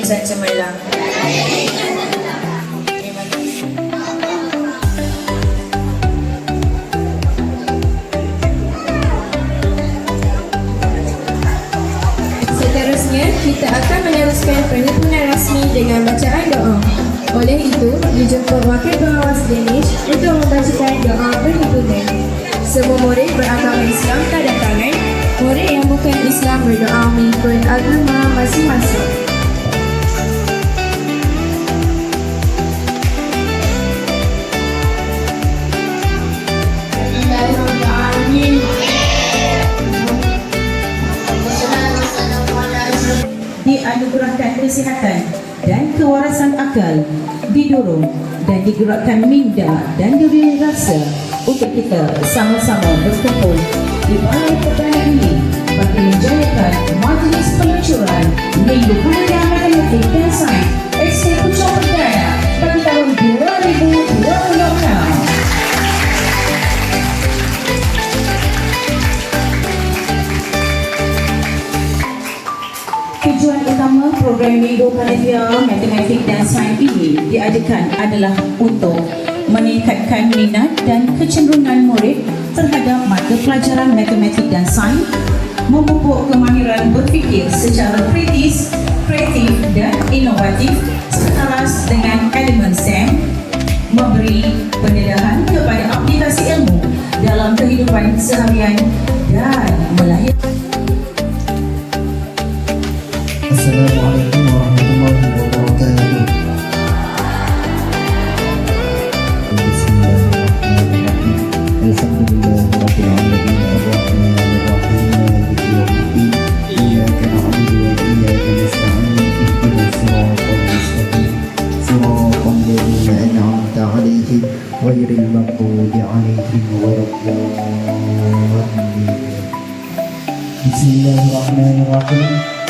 Insan Cemerlang. Seterusnya, kita akan meneruskan penyempurnaan rasmi dengan bacaan doa. Oleh itu, dijemput wakil pengawas Danish untuk membacakan doa perhimpunan. Semua murid beragama Islam tanda tangan. Murid yang bukan Islam berdoa mengikut agama masing-masing. Dianugerahkan kesihatan dan kewarasan akal, didorong dan digerakkan minda dan diri rasa untuk kita sama-sama berkumpul di balai perdana ini bagi menjayakan majlis peluncuran Minggu Kuliah Matematik dan Sains SK Pucuk Perdana bagi tahun 2026. Tujuan utama program Minggu Kuliah Matematik dan Sains ini diadakan adalah untuk meningkatkan minat dan kecenderungan murid terhadap mata pelajaran matematik dan sains, memupuk kemahiran berfikir secara kritis, kreatif dan inovatif selaras dengan elemen STEM, memberi pendedahan kepada aplikasi ilmu dalam kehidupan seharian dan melahirkan. Assalamualaikum warahmatullahi wabarakatuh. Bismillahirrahmanirrahim. Alhamdulillahirabbil alamin. Arrahmanirrahim. Maliki yaumiddin. Iyyaka na'budu wa iyyaka nasta'in. Ihdinas siratal mustaqim. Siratal ladzina an'amta 'alaihim ghairil maghdubi 'alaihim waladdallin. Bismillahirrahmanirrahim.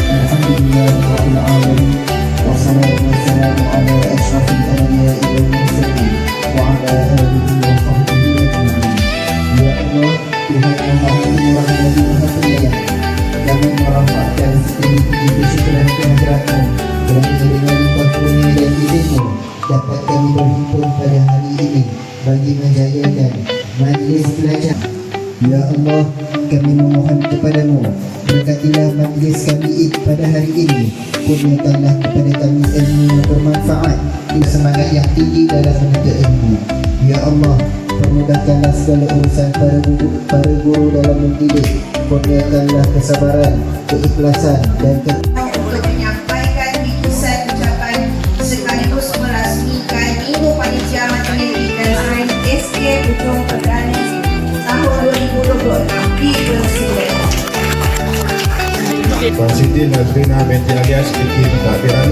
Alhamdulillahirabbil alamin. Wassalatu wassalamu ala asyrafil anbiya'i wal mursalin wa ala alihi wa sahbihi ajma'in. Ya Allah, Tuhan yang Maha Murah lagi Maha Penyayang, kami merapatkan setinggi-tinggi kesyukuran kehadirat-Mu kerana dengan limpah kurnia dan izin-Mu dapat kami berhimpun pada hari ini bagi menjayakan majlis belajar. Ya Allah, kami memohon kepadamu, berkatilah majlis kami pada hari ini. Kurniakanlah kepada kami ilmu yang bermanfaat dan semangat yang tinggi dalam menuntut ilmu. Ya Allah, permudahkanlah segala urusan para guru dalam mendidik. Kurniakanlah kesabaran, keikhlasan dan untuk menyampaikan bingkisan ucapan sekaligus merasmikan Minggu Panitia Matematik dan Sains SK Pucuk Perdana tahun 2026 dipersilakan. Pak Siti Nazrina binti alias Kiki Takbiran,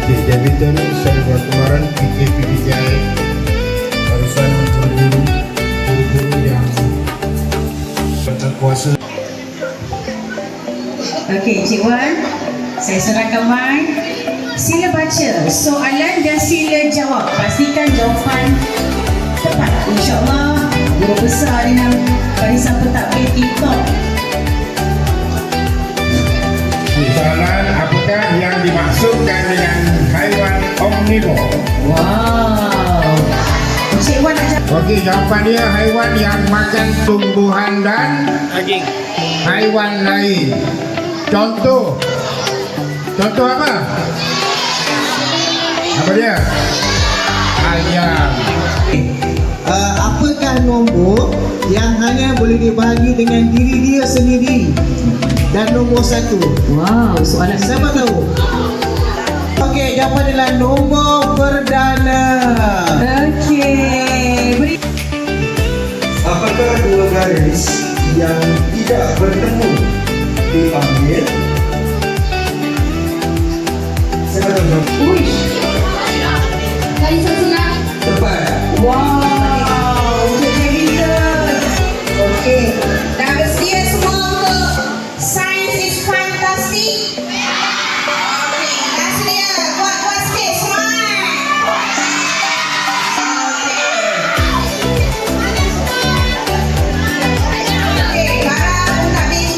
Kiki Jabatan, Syarifah Kemaran, Kiki PDKI, barisan guru-guru yang berkuasa. Okey, Cik Wan, saya serahkan mic. Sila baca soalan dan sila jawab. Pastikan jawapan tepat. InsyaAllah, guru besar dengan barisan pentadbir TikTok. Soalan, apakah yang dimaksudkan dengan haiwan omnivor? Wow. Cik Wan nak jawab. Okey, jawapan dia haiwan yang makan tumbuhan dan daging. Haiwan lain. Contoh apa? Apa dia? Ayam. Apakah nombor yang hanya boleh dibahagi dengan diri dia sendiri? Dan nombor 1. Wow, soalan Siapa tahu? Okey, jawapan adalah nombor perdana. Okey. Beri. Apakah dua garis yang tidak bertemu dipanggil? Siapa tahu? Uish. Garis susunan. Tepat. Wow. Cik Jabatan. Okey, dah bersedia semua untuk Science is Fantastic? Okey, dah sedia. Buat sikit, semangat. Okey, para pentadbir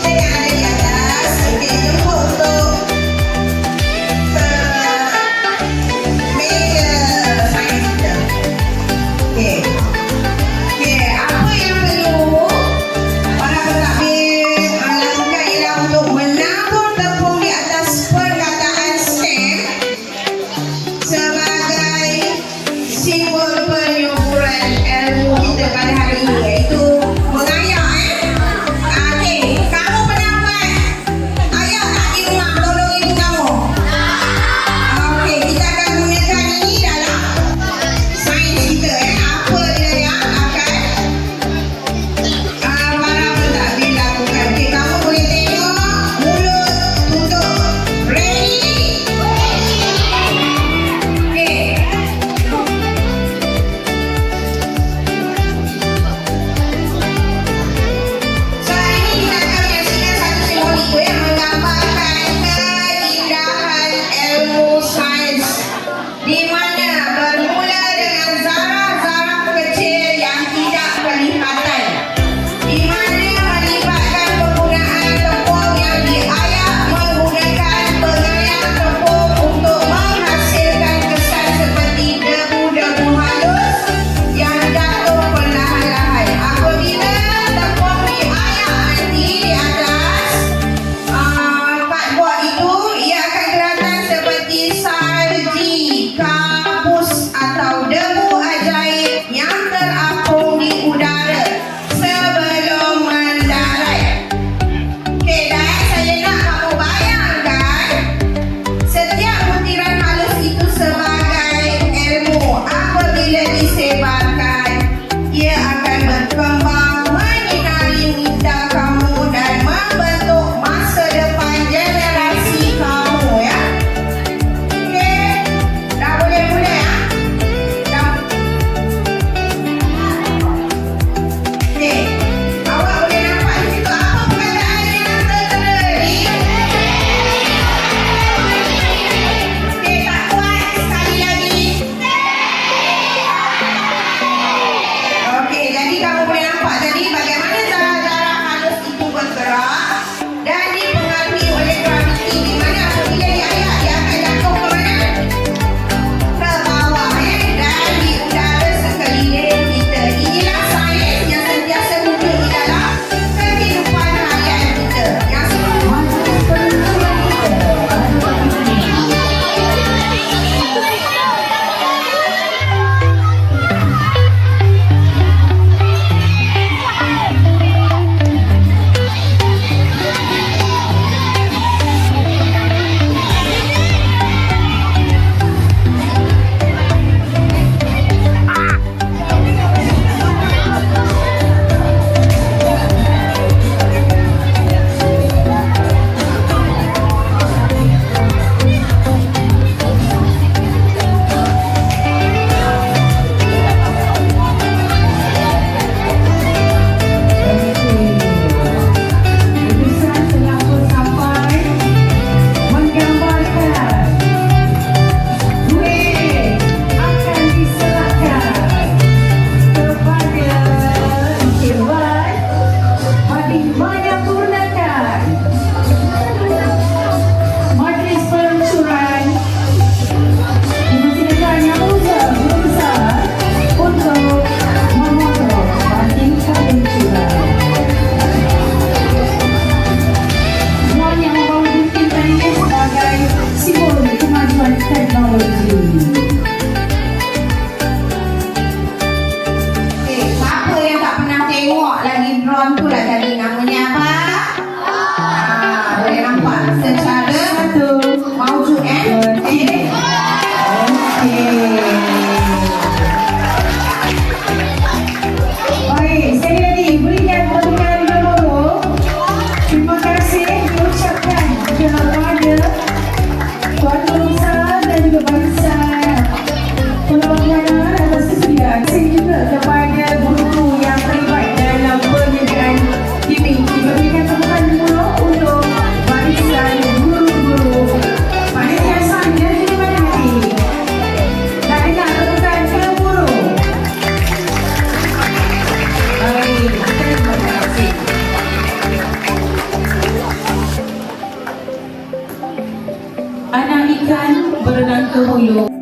ikan berenang ke hulu.